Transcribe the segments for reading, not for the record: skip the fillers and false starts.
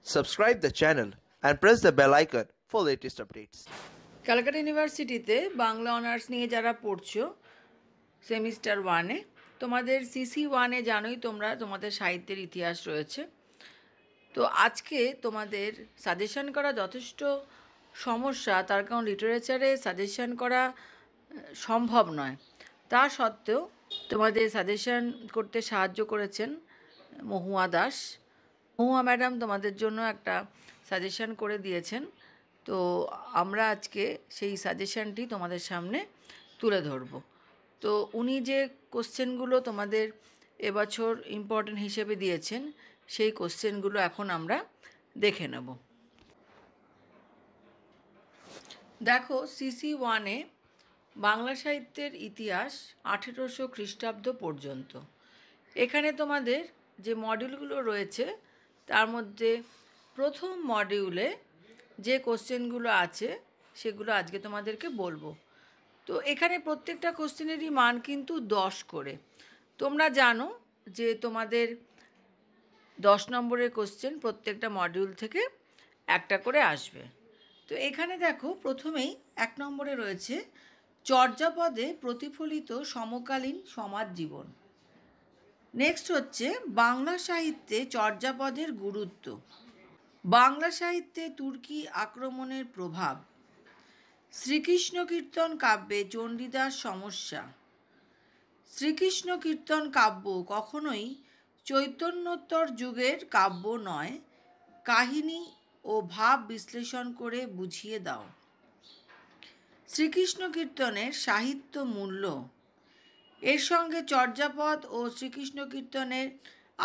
subscribe the channel and press the bell icon for latest updates. Calcutta ইউনিভার্সিটিতে Bangla honours নিয়ে যারা পড়ছো সেমিস্টার 1-এ তোমাদের সিসি 1-এ জানোই তোমরা তোমাদের সাহিত্যের ইতিহাস রয়েছে। তো আজকে তোমাদের সাজেশন করা যথেষ্ট সমস্যা, তার কারণ লিটারেচারে সাজেশন করা সম্ভব নয়। তা সত্ত্বেও তোমাদের সাজেশন করতে সাহায্য করেছেন মহুয়া দাস। মহুয়া ম্যাডাম তোমাদের জন্য একটা সাজেশন করে দিয়েছেন। তো আমরা আজকে সেই সাজেশনটি তোমাদের সামনে তুলে ধরব। তো উনি যে কোশ্চেনগুলো তোমাদের এবছর ইম্পর্টেন্ট হিসেবে দিয়েছেন সেই কোশ্চেনগুলো এখন আমরা দেখে নেব। দেখো, সিসি 1-এ বাংলা সাহিত্যের ইতিহাস 1800 খ্রিস্টাব্দ পর্যন্ত। এখানে তোমাদের যে মডিউলগুলো রয়েছে তার মধ্যে প্রথম মডিউলে যে কোশ্চেনগুলো আছে সেগুলো আজকে তোমাদেরকে বলবো। তো এখানে প্রত্যেকটা কোশ্চেনেরই মান কিন্তু 10 করে। তোমরা জানো যে তোমাদের 10 নম্বরের কোশ্চেন প্রত্যেকটা মডিউল থেকে একটা করে আসবে। তো এখানে দেখো, প্রথমেই 1 নম্বরে রয়েছে চর্যাপদে প্রতিফলিত সমকালীন সমাজ জীবন। নেক্সট হচ্ছে বাংলা সাহিত্যে চর্যাপদের গুরুত্ব, বাংলা সাহিত্যে তুর্কি আক্রমণের প্রভাব, শ্রীকৃষ্ণ কীর্তন কাব্যে চণ্ডীদাস সমস্যা। শ্রীকৃষ্ণ কীর্তন কাব্য কখনোই চৈতন্যোত্তর যুগের কাব্য নয়, কাহিনী ও ভাব বিশ্লেষণ করে বুঝিয়ে দাও। শ্রীকৃষ্ণ কীর্তনের সাহিত্য মূল্য, এর সঙ্গে চর্যাপদ ও শ্রীকৃষ্ণ কীর্তনের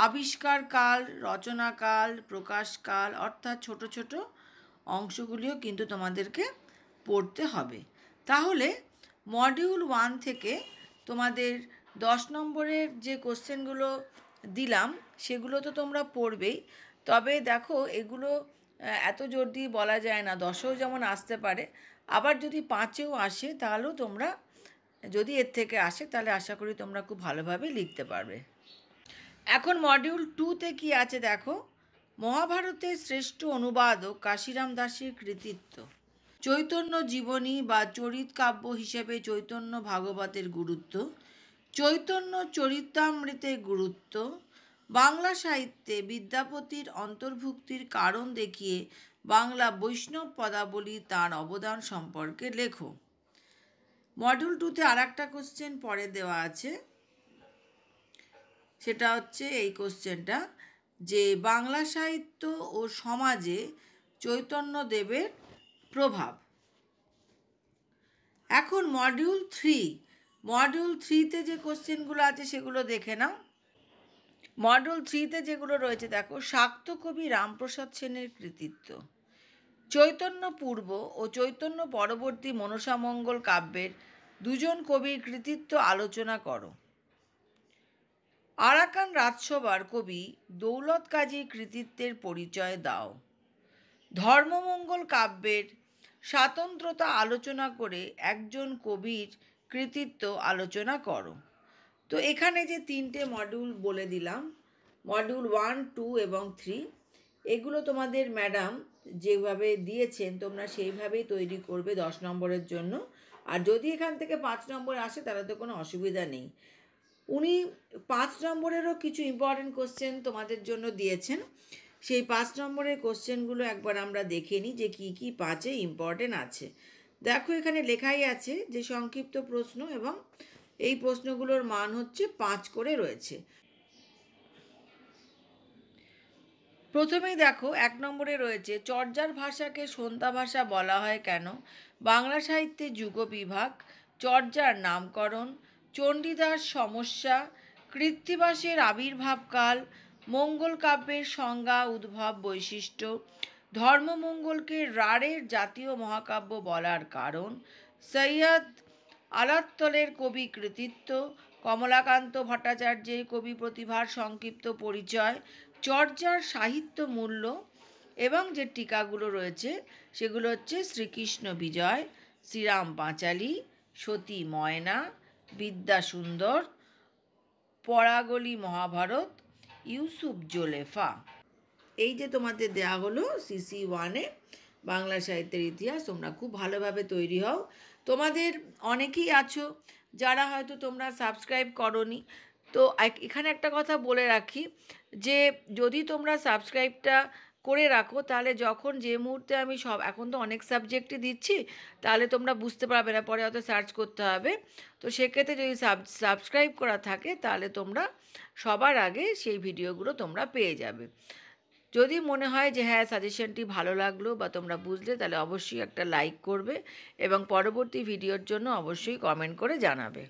আবিষ্কারকাল, রচনাকাল, প্রকাশকাল অর্থাৎ ছোট ছোট অংশগুলিও কিন্তু তোমাদেরকে পড়তে হবে। তাহলে মডিউল 1 থেকে তোমাদের 10 নম্বরের যে কোশ্চেনগুলো দিলাম সেগুলো তো তোমরা পড়বেই। তবে দেখো, এগুলো এত জোর দিয়ে বলা যায় না, 10এও যেমন আসতে পারে, আবার যদি 5এও আসে তাহলেও তোমরা, যদি এর থেকে আসে তাহলে আশা করি তোমরা খুব ভালোভাবে লিখতে পারবে। এখন মডিউল 2-তে কি আছে দেখো, মহাভারতের শ্রেষ্ঠ অনুবাদক কাশিরাম দাসের কৃতিত্ব, চৈতন্য জীবনী বা চরিত কাব্য হিসেবে চৈতন্য ভাগবতের গুরুত্ব, চৈতন্য চরিতামৃতের গুরুত্ব, বাংলা সাহিত্যে বিদ্যাপতির অন্তর্ভুক্তির কারণ দেখিয়ে বাংলা বৈষ্ণব পদাবলী তাঁর অবদান সম্পর্কে লেখো। মডিউল 2-তে আর একটা কোশ্চেন পরে দেওয়া আছে, সেটা হচ্ছে এই কোশ্চেনটা, যে বাংলা সাহিত্য ও সমাজে চৈতন্যদেবের প্রভাব। এখন মডিউল 3-তে যে কোশ্চেনগুলো আছে সেগুলো দেখে নাও। মডিউল 3-তে যেগুলো রয়েছে দেখো, শাক্ত কবি রামপ্রসাদ সেনের কৃতিত্ব, চৈতন্য পূর্ব ও চৈতন্য পরবর্তী মনসামঙ্গল কাব্যের দুজন কবির কৃতিত্ব আলোচনা করো। আরাকান রাজসভার কবি দৌলত কাজীর কৃতিত্বের পরিচয় দাও। ধর্মমঙ্গল কাব্যের স্বাতন্ত্র্যতা আলোচনা করে একজন কবির কৃতিত্ব আলোচনা করো। তো এখানে যে 3টে মডিউল বলে দিলাম, মডিউল 1, 2 এবং 3, এগুলো তোমাদের ম্যাডাম যেভাবে দিয়েছেন তোমরা সেইভাবেই তৈরি করবে 10 নম্বরের জন্য। আর যদি এখান থেকে 5 নম্বর আসে তাহলে তো কোনো অসুবিধা নেই। উনি 5 নম্বরেরও কিছু ইম্পর্টেন্ট কোশ্চেন তোমাদের জন্য দিয়েছেন। সেই 5 নম্বরের কোশ্চেনগুলো একবার আমরা দেখে নিই যে কী কী 5-এ ইম্পর্টেন্ট আছে। দেখো, এখানে লেখাই আছে যে সংক্ষিপ্ত প্রশ্ন, এবং এই প্রশ্নগুলোর মান হচ্ছে 5 করে রয়েছে। প্রথমেই দেখো, 1 নম্বরে রয়েছে চর্যার ভাষাকে সন্ধ্যা ভাষা বলা হয় কেন, বাংলা সাহিত্যে যুগবিভাগ, চর্যার নামকরণ, চণ্ডীদাস সমস্যা, কৃত্তিবাসের আবির্ভাবকাল, মঙ্গল কাব্যের সংজ্ঞা উদ্ভব বৈশিষ্ট্য, ধর্মমঙ্গলকে রাঢ়ের জাতীয় মহাকাব্য বলার কারণ, সৈয়দ আলাত্তলের কবি কৃতিত্ব, কমলাকান্ত ভট্টাচার্যের কবি প্রতিভার সংক্ষিপ্ত পরিচয়, চর্যার সাহিত্য মূল্য, এবং যে টিকাগুলো রয়েছে সেগুলো হচ্ছে শ্রীকৃষ্ণ বিজয়, শ্রীরাম পাঁচালী, সতী ময়না, বিদ্যাসুন্দর, পরাগলি মহাভারত, ইউসুফ জোলেফা। এই যে তোমাদের দেয়া হলো CC1-এ বাংলা সাহিত্যের ইতিহাস, তোমরা খুব ভালোভাবে তৈরি হও। তোমাদের অনেকেই আছো যারা হয়তো তোমরা সাবস্ক্রাইব করোনি, তো এখানে একটা কথা বলে রাখি যে যদি তোমরা সাবস্ক্রাইবটা করে রাখো তাহলে যখন যে মুহূর্তে আমি এখন তো অনেক সাবজেক্টই দিচ্ছি, তাহলে তোমরা বুঝতে পারবে না, পরে হয়তো সার্চ করতে হবে। তো সেক্ষেত্রে যদি সাবস্ক্রাইব করা থাকে তাহলে তোমরা সবার আগে সেই ভিডিওগুলো তোমরা পেয়ে যাবে। যদি মনে হয় যে হ্যাঁ সাজেশনটি ভালো লাগলো বা তোমরা বুঝলে, তাহলে অবশ্যই একটা লাইক করবে এবং পরবর্তী ভিডিওর জন্য অবশ্যই কমেন্ট করে জানাবে।